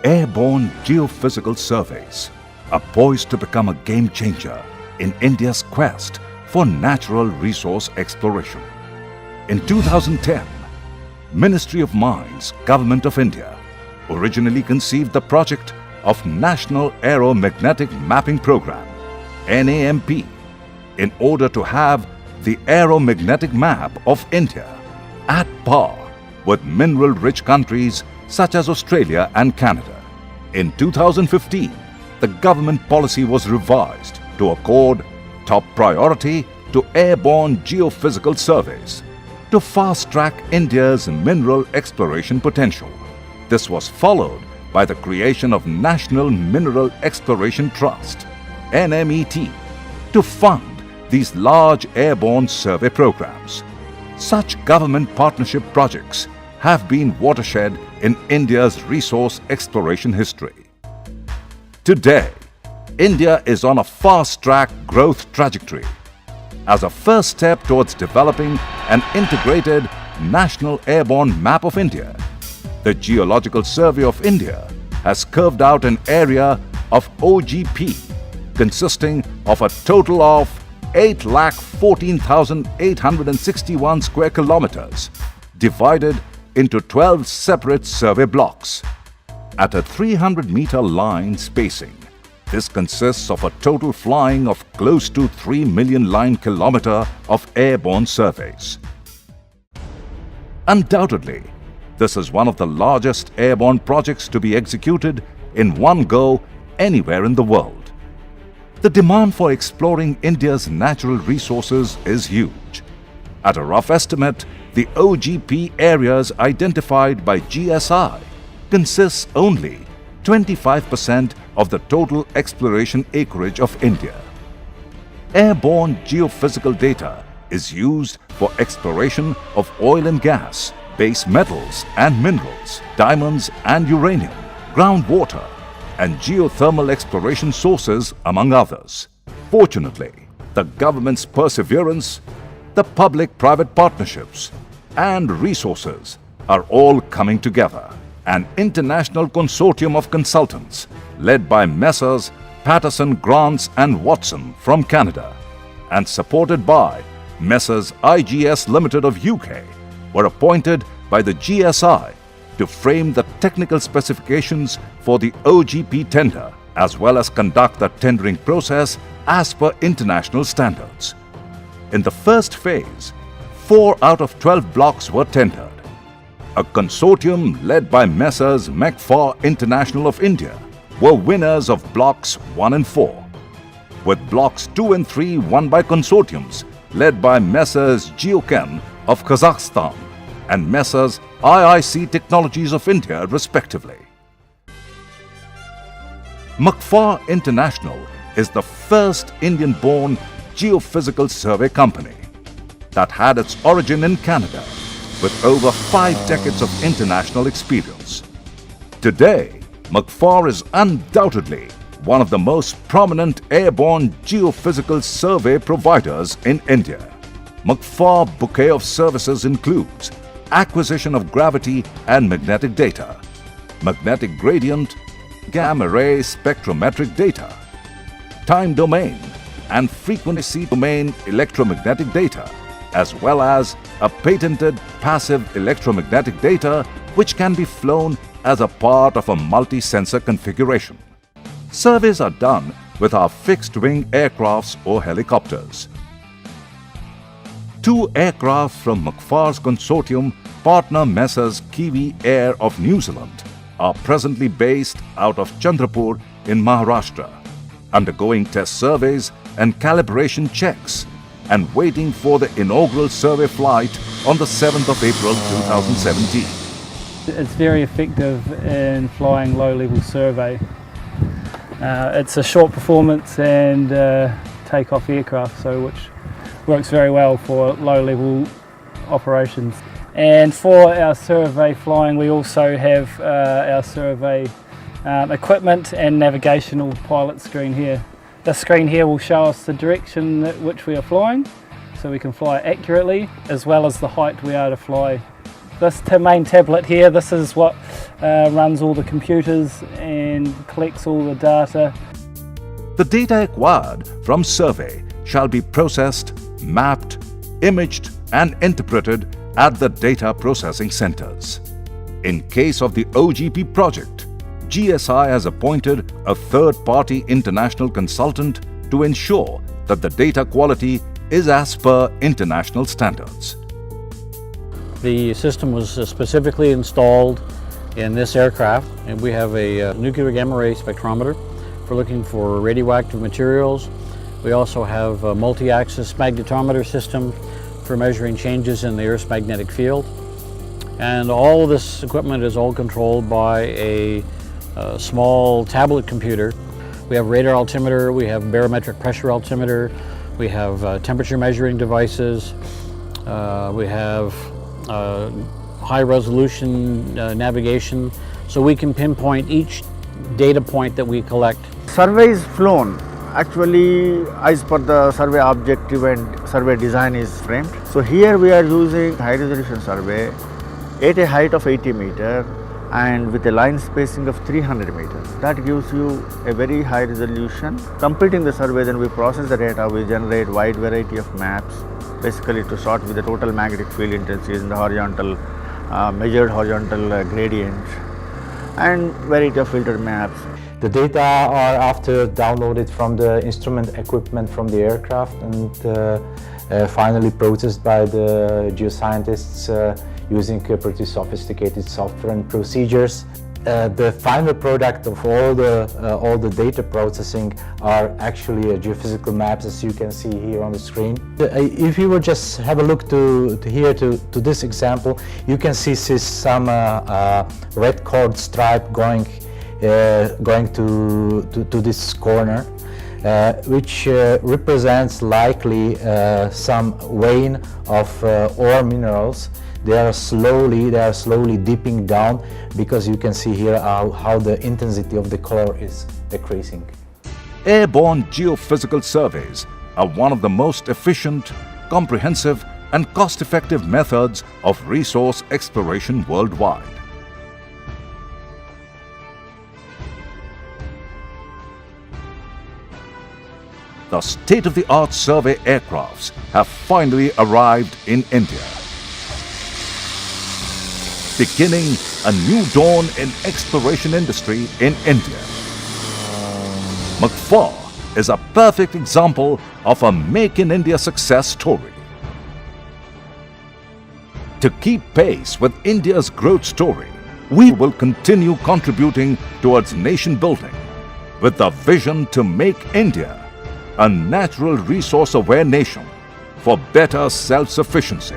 Airborne geophysical surveys are poised to become a game changer in India's quest for natural resource exploration. In 2010, Ministry of Mines, Government of India, originally conceived the project of National Aeromagnetic Mapping Program, NAMP, in order to have the aeromagnetic map of India at par with mineral-rich countries such as Australia and Canada. In 2015, the government policy was revised to accord top priority to airborne geophysical surveys to fast-track India's mineral exploration potential. This was followed by the creation of National Mineral Exploration Trust, NMET, to fund these large airborne survey programs. Such government partnership projects have been watershed in India's resource exploration history. Today, India is on a fast-track growth trajectory. As a first step towards developing an integrated National Airborne Map of India, the Geological Survey of India has carved out an area of OGP consisting of a total of 8,14,861 square kilometers divided into 12 separate survey blocks. At a 300-meter line spacing, this consists of a total flying of close to 3 million line kilometer of airborne surveys. Undoubtedly, this is one of the largest airborne projects to be executed in one go anywhere in the world. The demand for exploring India's natural resources is huge. At a rough estimate, the OGP areas identified by GSI consists only 25% of the total exploration acreage of India. Airborne geophysical data is used for exploration of oil and gas, base metals and minerals, diamonds and uranium, groundwater, and geothermal exploration sources, among others. Fortunately, the government's perseverance, the public-private partnerships, and resources are all coming together. An international consortium of consultants led by Messrs. Patterson, Grants and Watson from Canada and supported by Messrs. IGS Limited of UK were appointed by the GSI to frame the technical specifications for the OGP tender as well as conduct the tendering process as per international standards. In the first phase, 4 out of 12 blocks were tendered. A consortium led by Messrs. McPhar International of India were winners of blocks 1 and 4, with blocks 2 and 3 won by consortiums led by Messrs. Geochem of Kazakhstan and Messrs. IIC Technologies of India, respectively. McPhar International is the first Indian-born geophysical survey company that had its origin in Canada with over 5 decades of international experience. Today, McPhar is undoubtedly one of the most prominent airborne geophysical survey providers in India. McPhar bouquet of services includes acquisition of gravity and magnetic data, magnetic gradient, gamma ray spectrometric data, time domain and frequency domain electromagnetic data, as well as a patented passive electromagnetic data which can be flown as a part of a multi-sensor configuration. Surveys are done with our fixed-wing aircrafts or helicopters. 2 aircraft from McPhar's consortium partner Messrs. Kiwi Air of New Zealand are presently based out of Chandrapur in Maharashtra, undergoing test surveys and calibration checks and waiting for the inaugural survey flight on the 7th of April 2017. It's very effective in flying low-level survey. It's a short performance and take-off aircraft, which works very well for low-level operations. And for our survey flying, we also have our survey equipment and navigational pilot screen here. This screen here will show us the direction at which we are flying, so we can fly accurately, as well as the height we are to fly This main tablet here, this is what runs all the computers and collects all the data. The data acquired from survey shall be processed, mapped, imaged and interpreted at the data processing centers. In case of the OGP project, GSI has appointed a third-party international consultant to ensure that the data quality is as per international standards. The system was specifically installed in this aircraft, and we have a nuclear gamma ray spectrometer for looking for radioactive materials. We also have a multi-axis magnetometer system for measuring changes in the Earth's magnetic field. And all of this equipment is all controlled by a small tablet computer. We have radar altimeter, we have barometric pressure altimeter, we have temperature measuring devices, we have high resolution navigation, so we can pinpoint each data point that we collect. Survey is flown. Actually, as per the survey objective and survey design is framed. So here we are using high resolution survey at a height of 80 meter and with a line spacing of 300 meters. That gives you a very high resolution. Completing the survey, then we process the data, we generate wide variety of maps, basically to sort with the total magnetic field intensities in the horizontal, measured horizontal gradient and variety of filtered maps. The data are after downloaded from the instrument equipment from the aircraft and finally processed by the geoscientists using pretty sophisticated software and procedures. The final product of all the data processing are actually geophysical maps, as you can see here on the screen. If you would just have a look to this example, you can see some red chord stripe going to this corner, which represents likely some vein of ore minerals. They are slowly dipping down because you can see here how the intensity of the color is decreasing. Airborne geophysical surveys are one of the most efficient, comprehensive and cost-effective methods of resource exploration worldwide. The state-of-the-art survey aircrafts have finally arrived in India, beginning a new dawn in exploration industry in India. McPhar is a perfect example of a Make in India success story. To keep pace with India's growth story, we will continue contributing towards nation building with the vision to make India a natural resource-aware nation for better self-sufficiency.